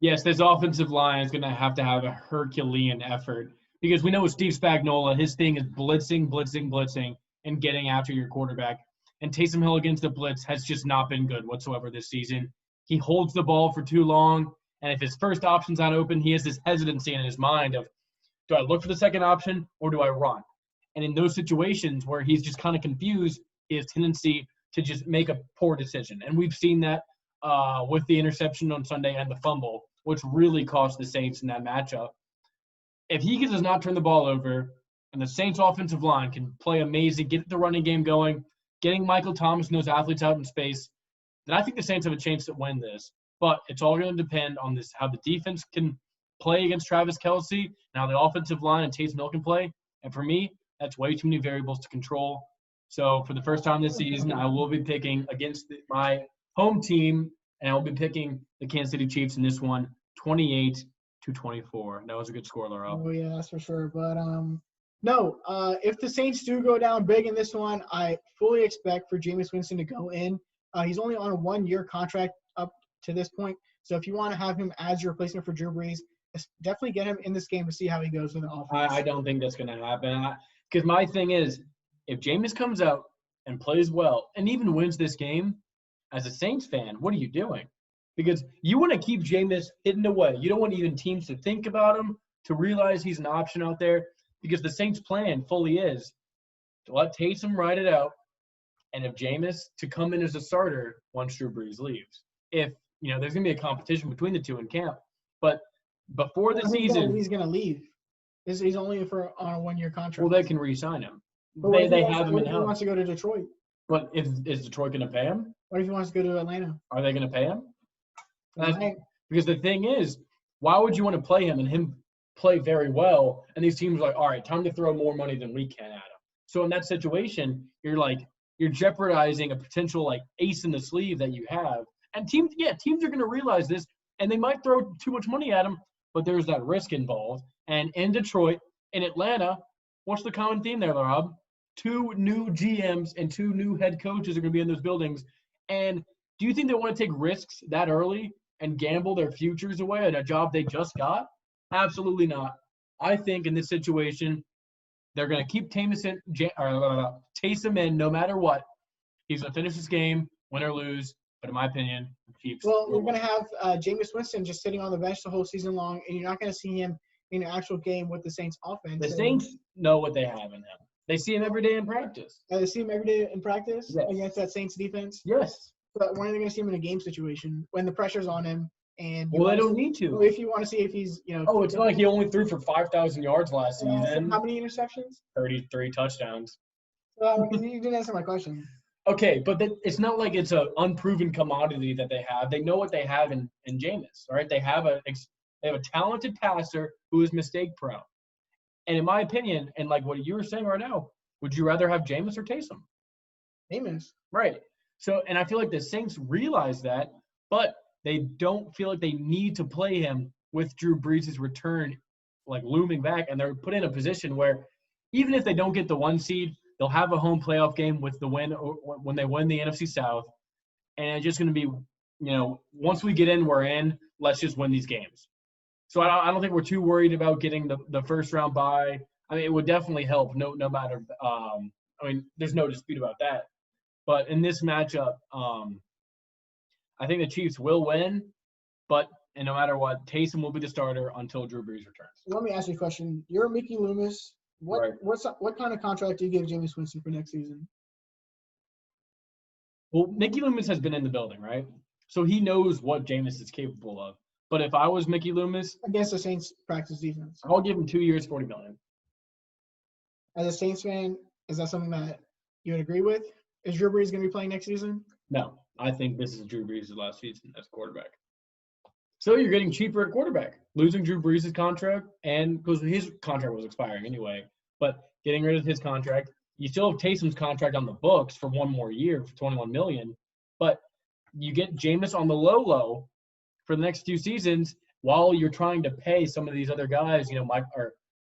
Yes, this offensive line is going to have a Herculean effort because we know with Steve Spagnuolo, his thing is blitzing, and getting after your quarterback. And Taysom Hill against the blitz has just not been good whatsoever this season. He holds the ball for too long, and if his first option's not open, he has this hesitancy in his mind of, do I look for the second option or do I run? And in those situations where he's just kind of confused, he has tendency to just make a poor decision. And we've seen that with the interception on Sunday and the fumble, which really cost the Saints in that matchup. If he does not turn the ball over and the Saints offensive line can play amazing, get the running game going, getting Michael Thomas and those athletes out in space, then I think the Saints have a chance to win this. But it's all going to depend on how the defense can play against Travis Kelce and how the offensive line and Taysom Hill can play. And for me, That's way too many variables to control. So for the first time this season, I will be picking against my home team, and I will be picking the Kansas City Chiefs in this one, 28-24. That was a good score, Laura. Oh yeah, that's for sure. But no, if the Saints do go down big in this one, I fully expect for Jameis Winston to go in. He's only on a 1-year contract up to this point, so if you want to have him as your replacement for Drew Brees, definitely get him in this game to see how he goes with the offense. I don't think that's going to happen. Because my thing is, if Jameis comes out and plays well and even wins this game, as a Saints fan, what are you doing? Because you want to keep Jameis hidden away. You don't want even teams to think about him, to realize he's an option out there. Because the Saints' plan fully is to let Taysom ride it out, and if Jameis to come in as a starter once Drew Brees leaves. If, there's going to be a competition between the two in camp. But before the season – he's going to leave. He's only on a 1-year contract. Well, they can re-sign him. But They have him in What if he wants to go to Detroit? But is Detroit going to pay him? What if he wants to go to Atlanta? Are they going to pay him? Right. Because the thing is, why would you want to play him and him play very well, and these teams are like, all right, time to throw more money than we can at him. So in that situation, you're jeopardizing a potential ace in the sleeve that you have. And teams are going to realize this, and they might throw too much money at him, but there's that risk involved. And in Detroit, in Atlanta, what's the common theme there, Laraib? 2 new GMs and 2 new head coaches are going to be in those buildings. And do you think they want to take risks that early and gamble their futures away at a job they just got? Absolutely not. I think in this situation, they're going to keep Taysom in no matter what. He's going to finish this game, win or lose. But in my opinion, the Chiefs. Well, you're going to have Jameis Winston just sitting on the bench the whole season long, and you're not going to see him in an actual game with the Saints offense. The Saints know what they have in him. They see him every day in practice. They see him every day in practice Yes. against that Saints defense? Yes. But when are they going to see him in a game situation when the pressure's on him? And Well, they don't need to. If you want to see if he's, Oh, it's not like he only threw for 5,000 yards last season. How many interceptions? 33 touchdowns. You didn't answer my question. Okay, but it's not like it's an unproven commodity that they have. They know what they have in Jameis, all right? They have a talented passer who is mistake prone. And in my opinion, and like what you were saying right now, would you rather have Jameis or Taysom? Jameis. Right. So, and I feel like the Saints realize that, but they don't feel like they need to play him with Drew Brees' return looming back, and they're put in a position where even if they don't get the 1 seed, they'll have a home playoff game with the win or when they win the NFC South, and it's just going to be, once we get in, we're in. Let's just win these games. So I don't think we're too worried about getting the first round bye. I mean, it would definitely help. No matter. There's no dispute about that. But in this matchup, I think the Chiefs will win. But and no matter what, Taysom will be the starter until Drew Brees returns. Let me ask you a question. You're Mickey Loomis. What kind of contract do you give Jameis Winston for next season? Well, Mickey Loomis has been in the building, right? So he knows what Jameis is capable of. But if I was Mickey Loomis, against the Saints practice defense, I'll give him 2 years, $40 million. As a Saints fan, is that something that you would agree with? Is Drew Brees going to be playing next season? No, I think this is Drew Brees' last season as quarterback. So you're getting cheaper at quarterback, losing Drew Brees' contract, and because his contract was expiring anyway, but getting rid of his contract. You still have Taysom's contract on the books for 1 more year for $21 million, but you get Jameis on the low for the next few seasons while you're trying to pay some of these other guys,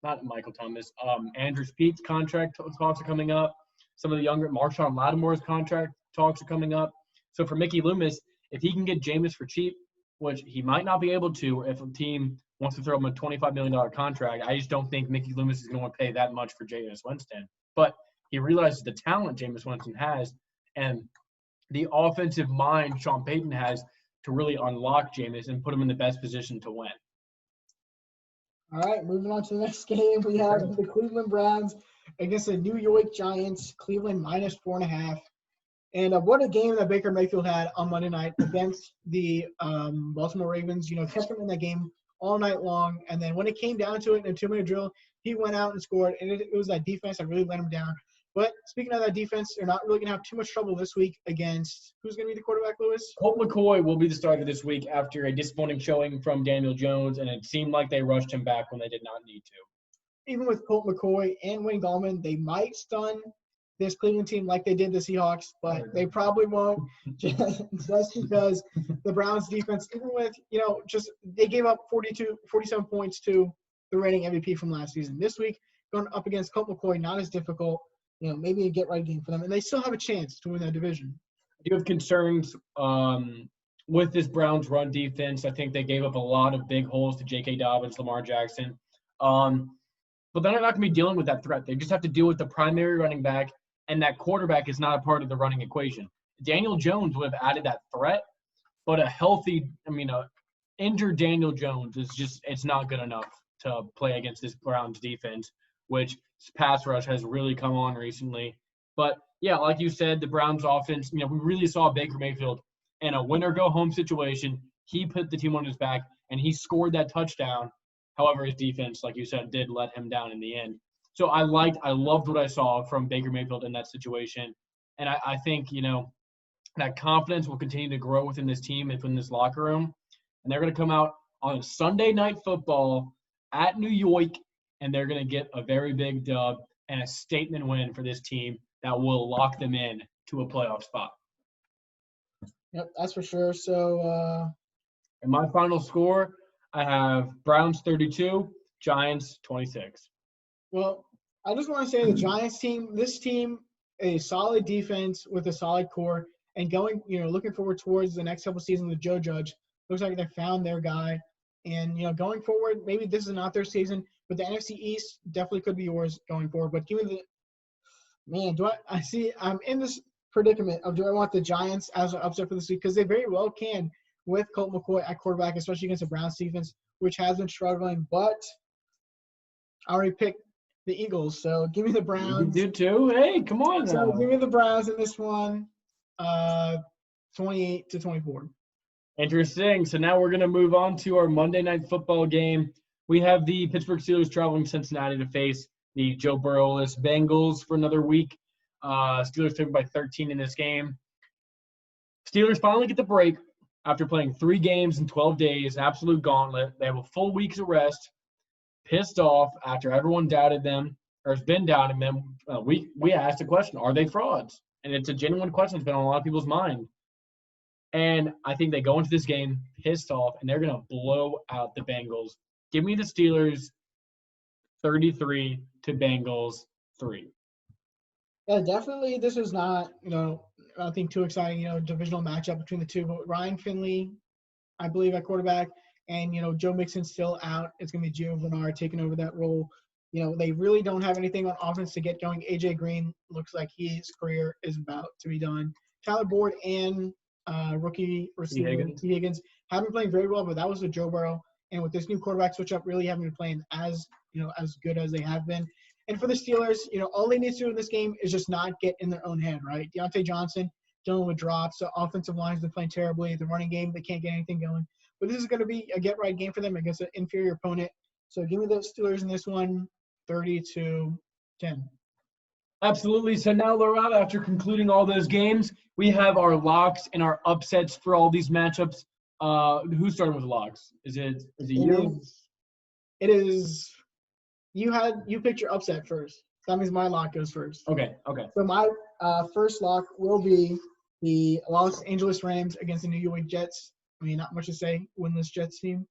not Michael Thomas, Andrew Speed's contract talks are coming up. Some of the younger Marshawn Lattimore's contract talks are coming up. So for Mickey Loomis, if he can get Jameis for cheap, which he might not be able to if a team wants to throw him a $25 million contract, I just don't think Mickey Loomis is going to want to pay that much for Jameis Winston. But he realizes the talent Jameis Winston has and the offensive mind Sean Payton has to really unlock Jameis and put him in the best position to win. All right, moving on to the next game. We have the Cleveland Browns against the New York Giants. Cleveland minus 4.5. And what a game that Baker Mayfield had on Monday night against the Baltimore Ravens. Kept him in that game all night long. And then when it came down to it in a 2-minute drill, he went out and scored. And it was that defense that really let him down. But speaking of that defense, they're not really going to have too much trouble this week against – who's going to be the quarterback, Lewis? Colt McCoy will be the starter this week after a disappointing showing from Daniel Jones, and it seemed like they rushed him back when they did not need to. even with Colt McCoy and Wayne Gallman, they might stun this Cleveland team like they did the Seahawks, but they probably won't just because the Browns defense, even with, just they gave up 47 points to the reigning MVP from last season. This week, going up against Colt McCoy, not as difficult, maybe a get-right game for them, and they still have a chance to win that division. Do you have concerns with this Browns run defense? I think they gave up a lot of big holes to J.K. Dobbins, Lamar Jackson. But they're not going to be dealing with that threat. They just have to deal with the primary running back, and that quarterback is not a part of the running equation. Daniel Jones would have added that threat, but injured Daniel Jones is just – it's not good enough to play against this Browns defense, which pass rush has really come on recently. But, yeah, like you said, the Browns offense, we really saw Baker Mayfield in a win-or-go-home situation. He put the team on his back, and he scored that touchdown. However, his defense, like you said, did let him down in the end. So I loved what I saw from Baker Mayfield in that situation. And I think, that confidence will continue to grow within this team and within this locker room. And they're going to come out on Sunday Night Football at New York, and they're going to get a very big dub and a statement win for this team that will lock them in to a playoff spot. Yep, that's for sure. So in my final score, I have Browns 32, Giants 26. Well, I just want to say the Giants team, this team, a solid defense with a solid core, and going, looking forward towards the next couple seasons with Joe Judge. Looks like they found their guy. And, going forward, maybe this is not their season, but the NFC East definitely could be yours going forward. But give me I'm in this predicament of do I want the Giants as an upset for this week? Because they very well can with Colt McCoy at quarterback, especially against the Browns defense, which has been struggling. But I already picked the Eagles, so give me the Browns. You did too? Hey, come on now. So give me the Browns in this one, 28-24. Interesting. So now we're going to move on to our Monday Night Football game. We have the Pittsburgh Steelers traveling to Cincinnati to face the Joe Burrow-less Bengals for another week. Steelers took by 13 in this game. Steelers finally get the break after playing 3 games in 12 days, absolute gauntlet. They have a full week's of rest. Pissed off after everyone doubted them or has been doubting them. We asked the question, are they frauds? And it's a genuine question that's been on a lot of people's mind. And I think they go into this game pissed off, and they're going to blow out the Bengals. Give me the Steelers 33 to Bengals 3. Yeah, definitely this is not, I think too exciting, divisional matchup between the two. But Ryan Finley, I believe, at quarterback, and, Joe Mixon's still out. It's going to be Gio Bernard taking over that role. They really don't have anything on offense to get going. A.J. Green looks like his career is about to be done. Tyler Boyd and rookie receiver T. Higgins have been playing very well, but that was with Joe Burrow. And with this new quarterback switch up, really haven't been playing as good as they have been. And for the Steelers, all they need to do in this game is just not get in their own head, right? Deontay Johnson dealing with drops. The offensive line's been playing terribly. The running game, they can't get anything going. But this is going to be a get-right game for them against an inferior opponent. So give me the Steelers in this one, 30-10. Absolutely. So now, Laraib, after concluding all those games, we have our locks and our upsets for all these matchups. Who's starting with locks? Is it you? It is. You picked your upset first. That means my lock goes first. Okay. So my first lock will be the Los Angeles Rams against the New York Jets. I mean, not much to say. Winless Jets team.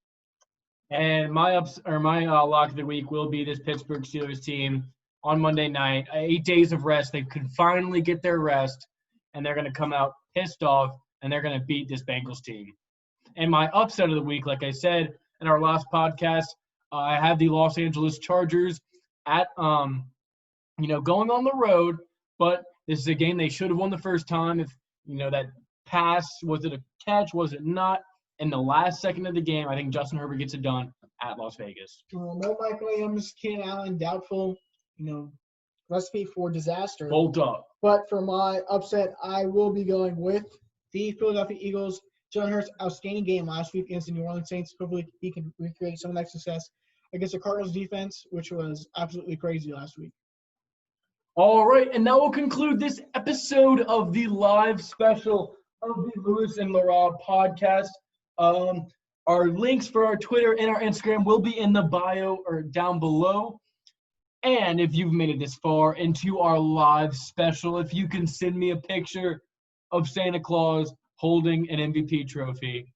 And my lock of the week will be this Pittsburgh Steelers team on Monday night. 8 days of rest. They could finally get their rest, and they're going to come out pissed off, and they're going to beat this Bengals team. And my upset of the week, like I said in our last podcast, I have the Los Angeles Chargers at going on the road, but this is a game they should have won the first time. If that pass, was it a catch? Was it not? In the last second of the game, I think Justin Herbert gets it done at Las Vegas. No Mike Williams, Keenan Allen, doubtful. Recipe for disaster. Bolt up. But for my upset, I will be going with the Philadelphia Eagles. Jalen Hurts, outstanding game last week against the New Orleans Saints. Hopefully he can recreate some of that success against the Cardinals defense, which was absolutely crazy last week. All right, and that will conclude this episode of the live special of the Lewis and Laraib podcast. Our links for our Twitter and our Instagram will be in the bio or down below. And if you've made it this far into our live special, if you can send me a picture of Santa Claus holding an MVP trophy,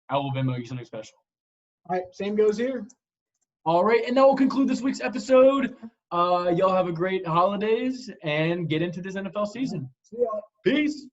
I will Venmo you something special. All right, same goes here. All right, and that will conclude this week's episode. Y'all have a great holidays and get into this NFL season. See y'all. Peace.